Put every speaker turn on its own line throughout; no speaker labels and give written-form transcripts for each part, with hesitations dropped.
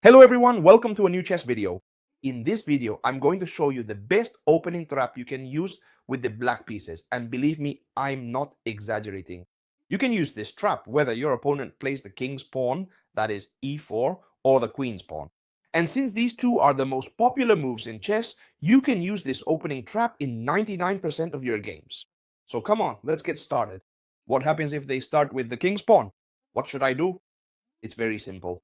Hello everyone, welcome to a new chess video. In this video, I'm going to show you the best opening trap you can use with the black pieces. And believe me, I'm not exaggerating. You can use this trap whether your opponent plays the king's pawn, that is e4, or the queen's pawn. And since these two are the most popular moves in chess, you can use this opening trap in 99% of your games. So come on, let's get started. What happens if they start with the king's pawn? What should I do? It's very simple.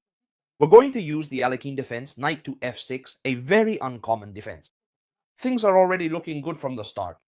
We're going to use the Alekhine defense, knight to f6, a very uncommon defense. Things are already looking good from the start.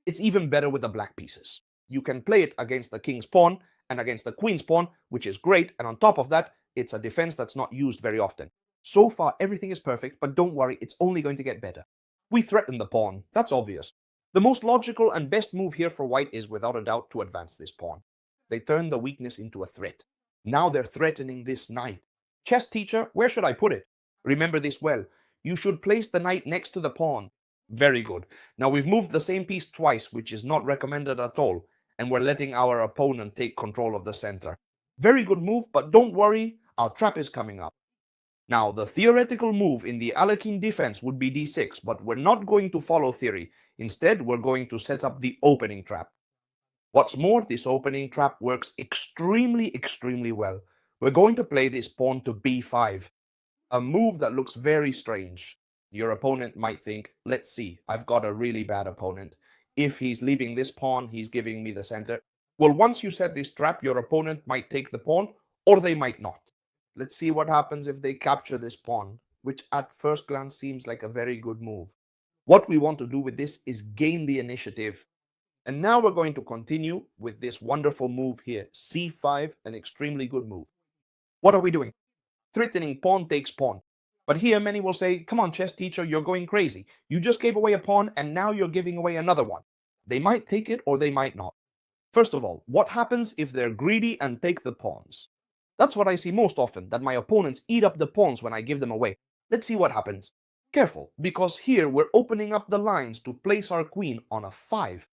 It's even better with the black pieces. You can play it against the king's pawn and against the queen's pawn, which is great, and on top of that, it's a defense that's not used very often. So far, everything is perfect, but don't worry, it's only going to get better. We threaten the pawn, that's obvious. The most logical and best move here for white is without a doubt to advance this pawn. They turn the weakness into a threat. Now they're threatening this knight. Chess teacher, where should I put it? Remember this well. You should place the knight next to the pawn. Very good. Now we've moved the same piece twice, which is not recommended at all, and we're letting our opponent take control of the center. Very good move, but don't worry, our trap is coming up. Now, the theoretical move in the Alekhine defense would be d6, but we're not going to follow theory. Instead, we're going to set up the opening trap. What's more, this opening trap works extremely well. We're going to play this pawn to b5, a move that looks very strange. Your opponent might think, let's see, I've got a really bad opponent. If he's leaving this pawn, he's giving me the center. Well, once you set this trap, your opponent might take the pawn, or they might not. Let's see what happens if they capture this pawn, which at first glance seems like a very good move. What we want to do with this is gain the initiative. And now we're going to continue with this wonderful move here, c5, an extremely good move. What are we doing? Threatening pawn takes pawn. But here many will say, come on chess teacher, you're going crazy. You just gave away a pawn and now you're giving away another one. They might take it or they might not. First of all, what happens if they're greedy and take the pawns? That's what I see most often, that my opponents eat up the pawns when I give them away. Let's see what happens. Careful, because here we're opening up the lines to place our queen on a 5.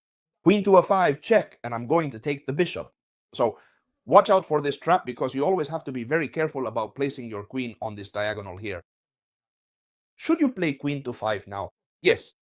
Queen to a 5, check, and I'm going to take the bishop. So watch out for this trap because you always have to be very careful about placing your queen on this diagonal here. Should you play queen to 5 now? Yes.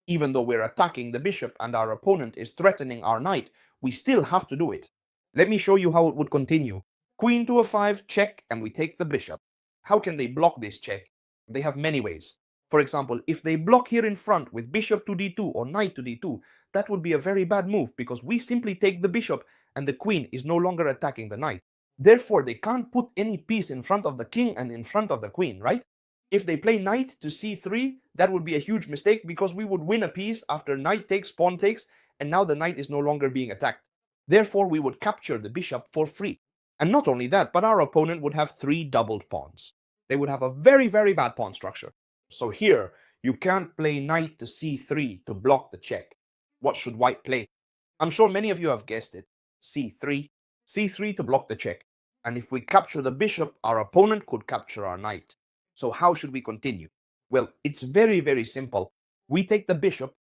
Even though we're attacking the bishop and our opponent is threatening our knight, we still have to do it. Let me show you how it would continue. Queen to a 5, check, and we take the bishop. How can they block this check? They have many ways. For example, if they block here in front with bishop to d2 or knight to d2, that would be a very bad move because we simply take the bishop and the queen is no longer attacking the knight. Therefore, they can't put any piece in front of the king and in front of the queen, right? If they play knight to c3, that would be a huge mistake because we would win a piece after knight takes, pawn takes, and now the knight is no longer being attacked. Therefore, we would capture the bishop for free. And not only that, but our opponent would have 3 doubled pawns. They would have a very bad pawn structure. So here, you can't play knight to c3 to block the check. What should white play? I'm sure many of you have guessed it. c3. c3 to block the check. And if we capture the bishop, our opponent could capture our knight. So how should we continue? Well, it's very simple. We take the bishop.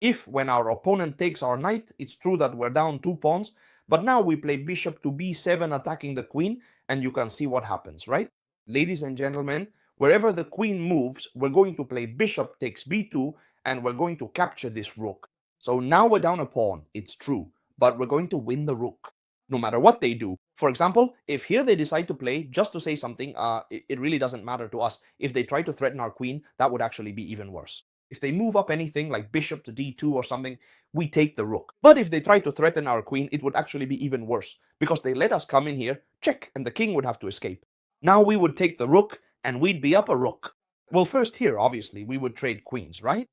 If when our opponent takes our knight, it's true that we're down 2 pawns, but now we play bishop to b7 attacking the queen, and you can see what happens, right? Ladies and gentlemen, wherever the queen moves, we're going to play bishop takes b2, and we're going to capture this rook. So now we're down a pawn, it's true, but we're going to win the rook, no matter what they do. For example, if here they decide to play, just to say something, it really doesn't matter to us. If they try to threaten our queen, that would actually be even worse. If they move up anything like bishop to d2 or something, we take the rook. But if they try to threaten our queen, it would actually be even worse, because they let us come in here, check, and the king would have to escape. Now we would take the rook, and we'd be up a rook. Well, first here, obviously, we would trade queens, right?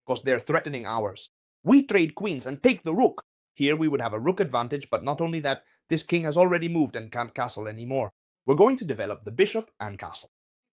Because they're threatening ours. We trade queens and take the rook. Here we would have a rook advantage, but not only that, this king has already moved and can't castle anymore. We're going to develop the bishop and castle.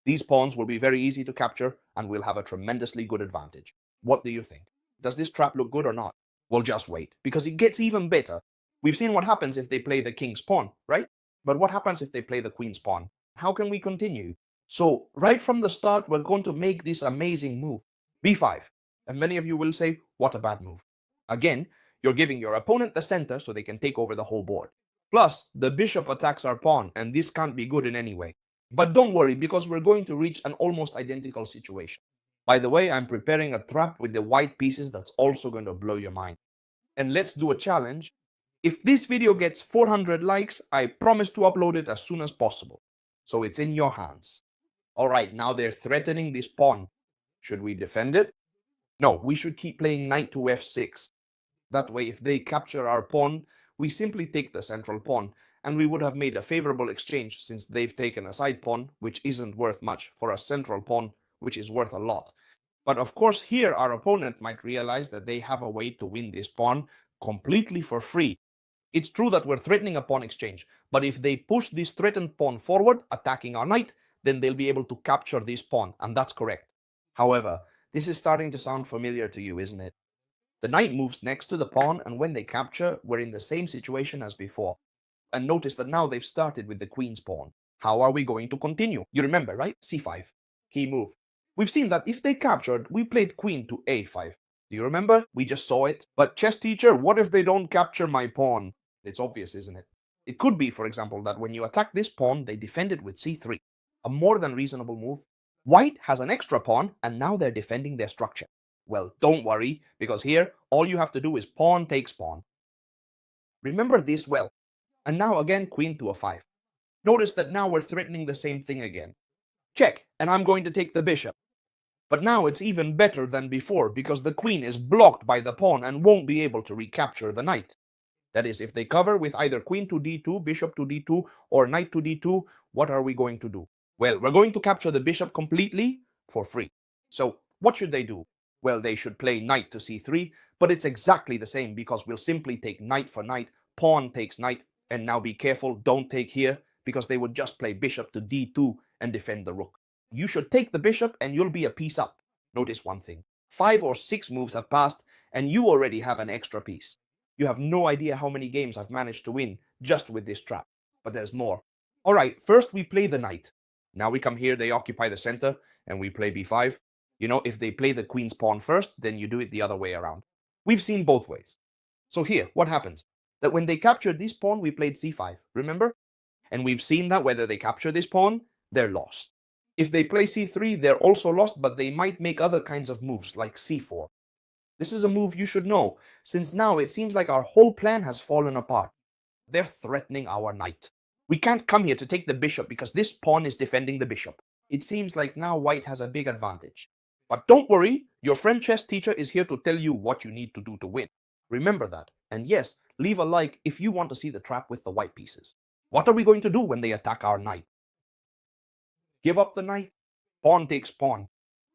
These pawns will be very easy to capture, and we'll have a tremendously good advantage. What do you think? Does this trap look good or not? Well, just wait, because it gets even better. We've seen what happens if they play the king's pawn, right? But what happens if they play the queen's pawn? How can we continue? So, right from the start, we're going to make this amazing move. b5. And many of you will say, what a bad move. Again, you're giving your opponent the center so they can take over the whole board. Plus, the bishop attacks our pawn, and this can't be good in any way. But don't worry, because we're going to reach an almost identical situation. By the way, I'm preparing a trap with the white pieces that's also going to blow your mind. And let's do a challenge. If this video gets 400 likes, I promise to upload it as soon as possible. So it's in your hands. Alright, now they're threatening this pawn. Should we defend it? No, we should keep playing knight to f6. That way, if they capture our pawn, we simply take the central pawn, and we would have made a favorable exchange since they've taken a side pawn, which isn't worth much, for a central pawn, which is worth a lot. But of course, here our opponent might realize that they have a way to win this pawn completely for free. It's true that we're threatening a pawn exchange, but if they push this threatened pawn forward, attacking our knight, then they'll be able to capture this pawn, and that's correct. However, this is starting to sound familiar to you, isn't it? The knight moves next to the pawn, and when they capture, we're in the same situation as before. And notice that now they've started with the queen's pawn. How are we going to continue? You remember, right? c5. Key move. We've seen that if they captured, we played queen to a5. Do you remember? We just saw it. But chess teacher, what if they don't capture my pawn? It's obvious, isn't it? It could be, for example, that when you attack this pawn, they defend it with c3. A more than reasonable move. White has an extra pawn, and now they're defending their structure. Well, don't worry, because here, all you have to do is pawn takes pawn. Remember this well. And now again, queen to a5. Notice that now we're threatening the same thing again. Check, and I'm going to take the bishop. But now it's even better than before, because the queen is blocked by the pawn and won't be able to recapture the knight. That is, if they cover with either queen to d2, bishop to d2, or knight to d2, what are we going to do? Well, we're going to capture the bishop completely for free. So, what should they do? Well, they should play knight to c3, but it's exactly the same because we'll simply take knight for knight, pawn takes knight, and now be careful, don't take here, because they would just play bishop to d2 and defend the rook. You should take the bishop and you'll be a piece up. Notice one thing, 5 or 6 moves have passed and you already have an extra piece. You have no idea how many games I've managed to win just with this trap, but there's more. Alright, first we play the knight. Now we come here, they occupy the center, and we play b5. You know, if they play the queen's pawn first, then you do it the other way around. We've seen both ways. So here, what happens? That when they captured this pawn, we played c5, remember? And we've seen that whether they capture this pawn, they're lost. If they play c3, they're also lost, but they might make other kinds of moves, like c4. This is a move you should know, since now it seems like our whole plan has fallen apart. They're threatening our knight. We can't come here to take the bishop because this pawn is defending the bishop. It seems like now white has a big advantage. But don't worry, your friend chess teacher is here to tell you what you need to do to win. Remember that. And yes, leave a like if you want to see the trap with the white pieces. What are we going to do when they attack our knight? Give up the knight? Pawn takes pawn.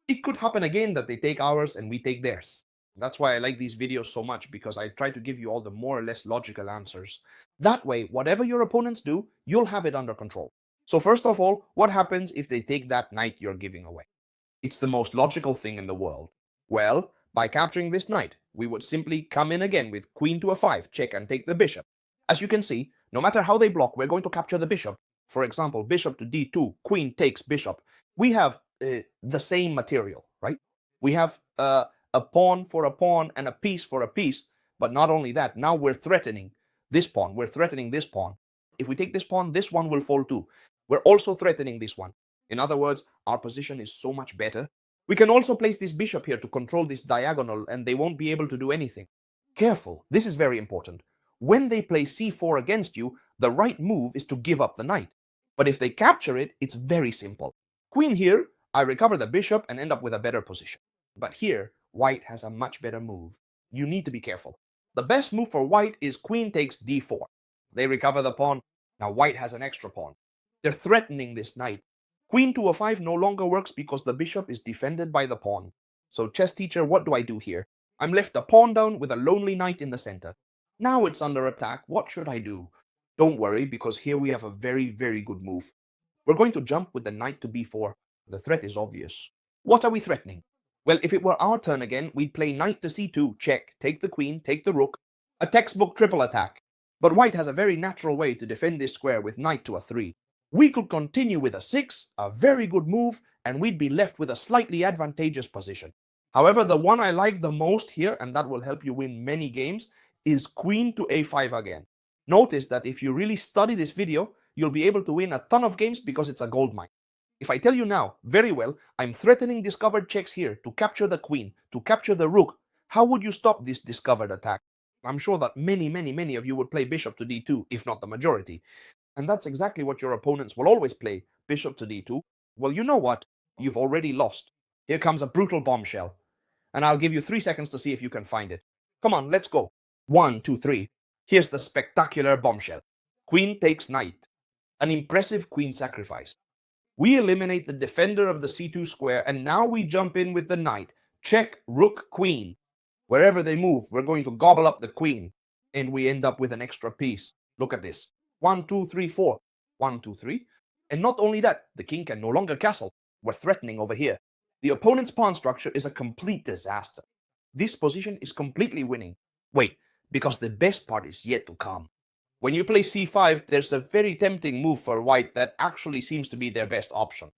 It could happen again that they take ours and we take theirs. That's why I like these videos so much, because I try to give you all the more or less logical answers. That way, whatever your opponents do, you'll have it under control. So first of all, what happens if they take that knight you're giving away? It's the most logical thing in the world. Well, by capturing this knight, we would simply come in again with queen to a5, check and take the bishop. As you can see, no matter how they block, we're going to capture the bishop. For example, bishop to d2, queen takes bishop. We have the same material, right? We have a pawn for a pawn and a piece for a piece. But not only that, now we're threatening this pawn. We're threatening this pawn. If we take this pawn, this one will fall too. We're also threatening this one. In other words, our position is so much better. We can also place this bishop here to control this diagonal and they won't be able to do anything. Careful, this is very important. When they play c4 against you, the right move is to give up the knight. But if they capture it, it's very simple. Queen here, I recover the bishop and end up with a better position. But here, white has a much better move. You need to be careful. The best move for white is queen takes d4. They recover the pawn. Now white has an extra pawn. They're threatening this knight. Queen to a5 no longer works because the bishop is defended by the pawn. So chess teacher, what do I do here? I'm left a pawn down with a lonely knight in the center. Now it's under attack. What should I do? Don't worry, because here we have a very, very good move. We're going to jump with the knight to b4. The threat is obvious. What are we threatening? Well, if it were our turn again, we'd play knight to c2, check, take the queen, take the rook. A textbook triple attack. But white has a very natural way to defend this square with knight to a3. We could continue with a 6, a very good move, and we'd be left with a slightly advantageous position. However, the one I like the most here, and that will help you win many games, is queen to a5 again. Notice that if you really study this video, you'll be able to win a ton of games because it's a gold mine. If I tell you now, very well, I'm threatening discovered checks here to capture the queen, to capture the rook, how would you stop this discovered attack? I'm sure that many of you would play bishop to d2, if not the majority. And that's exactly what your opponents will always play, bishop to d2. Well, you know what? You've already lost. Here comes a brutal bombshell. And I'll give you 3 seconds to see if you can find it. Come on, let's go. 1, 2, 3. Here's the spectacular bombshell. Queen takes knight. An impressive queen sacrifice. We eliminate the defender of the c2 square, and now we jump in with the knight. Check, rook, queen. Wherever they move, we're going to gobble up the queen. And we end up with an extra piece. Look at this. 1, 2, 3, 4. 1, 2, 3. And not only that, the king can no longer castle. We're threatening over here. The opponent's pawn structure is a complete disaster. This position is completely winning. Wait, because the best part is yet to come. When you play c5, there's a very tempting move for white that actually seems to be their best option.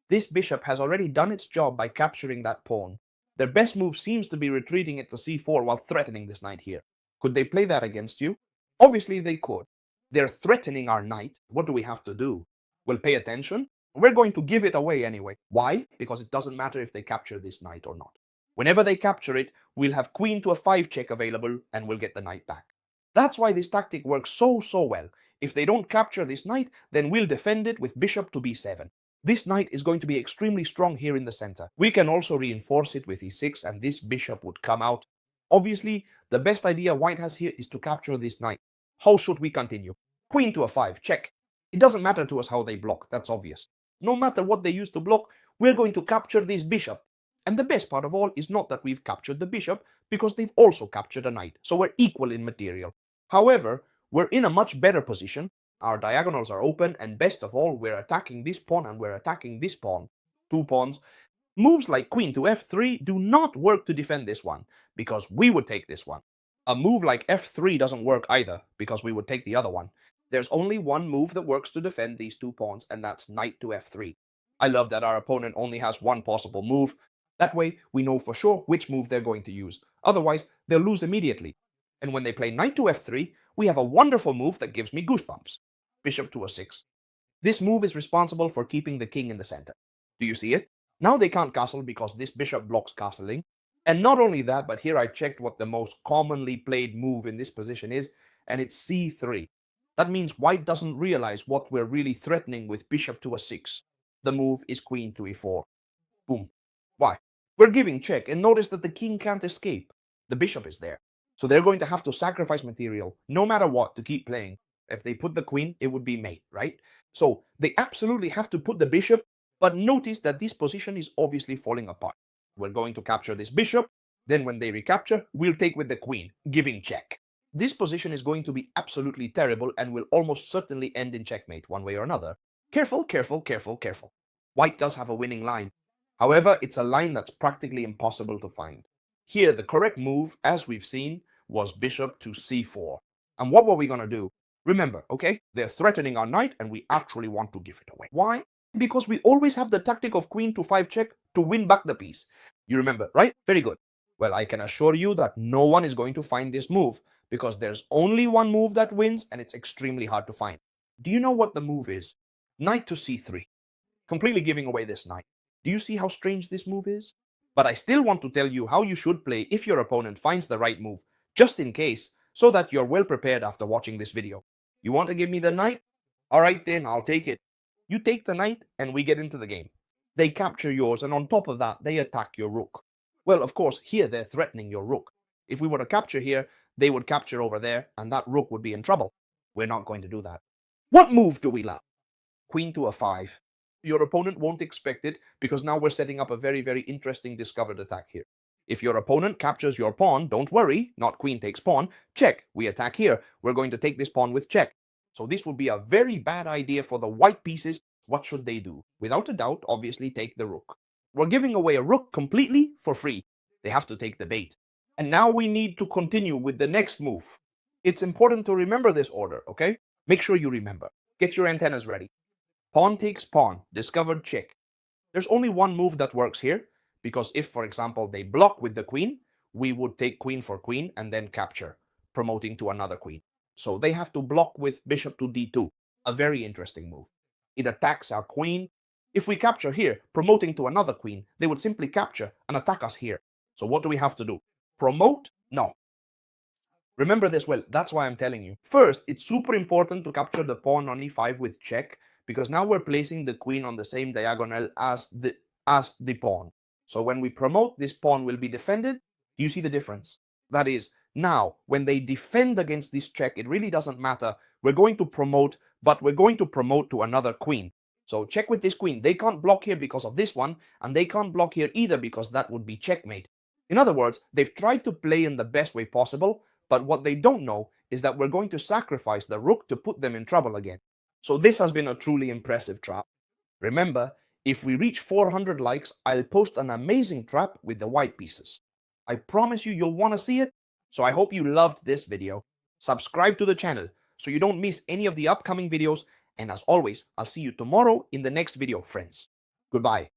This bishop has already done its job by capturing that pawn. Their best move seems to be retreating it to c4 while threatening this knight here. Could they play that against you? Obviously they could. They're threatening our knight. What do we have to do? Well, pay attention. We're going to give it away anyway. Why? Because it doesn't matter if they capture this knight or not. Whenever they capture it, we'll have queen to a 5 check available and we'll get the knight back. That's why this tactic works so well. If they don't capture this knight, then we'll defend it with bishop to b7. This knight is going to be extremely strong here in the center. We can also reinforce it with e6 and this bishop would come out. Obviously, the best idea white has here is to capture this knight. How should we continue? Queen to a 5, check. It doesn't matter to us how they block, that's obvious. No matter what they use to block, we're going to capture this bishop. And the best part of all is not that we've captured the bishop, because they've also captured a knight, so we're equal in material. However, we're in a much better position. Our diagonals are open, and best of all, we're attacking this pawn and we're attacking this pawn. 2 pawns. Moves like queen to f3 do not work to defend this one, because we would take this one. A move like f3 doesn't work either, because we would take the other one. There's only one move that works to defend these 2 pawns, and that's knight to f3. I love that our opponent only has one possible move. That way, we know for sure which move they're going to use. Otherwise, they'll lose immediately. And when they play knight to f3, we have a wonderful move that gives me goosebumps. Bishop to a6. This move is responsible for keeping the king in the center. Do you see it? Now they can't castle because this bishop blocks castling. And not only that, but here I checked what the most commonly played move in this position is, and it's c3. That means white doesn't realize what we're really threatening with bishop to a6. The move is queen to e4. Boom. Why? We're giving check, and notice that the king can't escape. The bishop is there. So they're going to have to sacrifice material, no matter what, to keep playing. If they put the queen, it would be mate, right? So they absolutely have to put the bishop, but notice that this position is obviously falling apart. We're going to capture this bishop, then when they recapture, we'll take with the queen, giving check. This position is going to be absolutely terrible and will almost certainly end in checkmate one way or another. Careful, careful, careful, careful. White does have a winning line. However, it's a line that's practically impossible to find. Here, the correct move, as we've seen, was bishop to c4. And what were we going to do? Remember, okay, they're threatening our knight and we actually want to give it away. Why? Because we always have the tactic of queen to 5 check to win back the piece. You remember, right? Very good. Well, I can assure you that no one is going to find this move, because there's only one move that wins and it's extremely hard to find. Do you know what the move is? Knight to c3. Completely giving away this knight. Do you see how strange this move is? But I still want to tell you how you should play if your opponent finds the right move, just in case, so that you're well prepared after watching this video. You want to give me the knight? Alright then, I'll take it. You take the knight and we get into the game. They capture yours, and on top of that, they attack your rook. Well, of course, here they're threatening your rook. If we were to capture here, they would capture over there, and that rook would be in trouble. We're not going to do that. What move do we love? Queen to a 5. Your opponent won't expect it, because now we're setting up a very interesting discovered attack here. If your opponent captures your pawn, don't worry, not queen takes pawn, check, we attack here. We're going to take this pawn with check. So this would be a very bad idea for the white pieces. What should they do? Without a doubt, obviously take the rook. We're giving away a rook completely for free. They have to take the bait. And now we need to continue with the next move. It's important to remember this order, okay? Make sure you remember. Get your antennas ready. Pawn takes pawn, discovered check. There's only one move that works here, because if, for example, they block with the queen, we would take queen for queen and then capture, promoting to another queen. So they have to block with bishop to d2. A very interesting move. It attacks our queen. If we capture here, promoting to another queen, they would simply capture and attack us here. So what do we have to do? Promote? No. Remember this well, that's why I'm telling you. First, it's super important to capture the pawn on e5 with check, because now we're placing the queen on the same diagonal as the pawn. So when we promote, this pawn will be defended. Do you see the difference? That is, now, when they defend against this check, it really doesn't matter. We're going to promote, but we're going to promote to another queen. So check with this queen. They can't block here because of this one, and they can't block here either because that would be checkmate. In other words, they've tried to play in the best way possible, but what they don't know is that we're going to sacrifice the rook to put them in trouble again. So this has been a truly impressive trap. Remember, if we reach 400 likes, I'll post an amazing trap with the white pieces. I promise you'll want to see it. So I hope you loved this video. Subscribe to the channel so you don't miss any of the upcoming videos. And as always, I'll see you tomorrow in the next video, friends. Goodbye.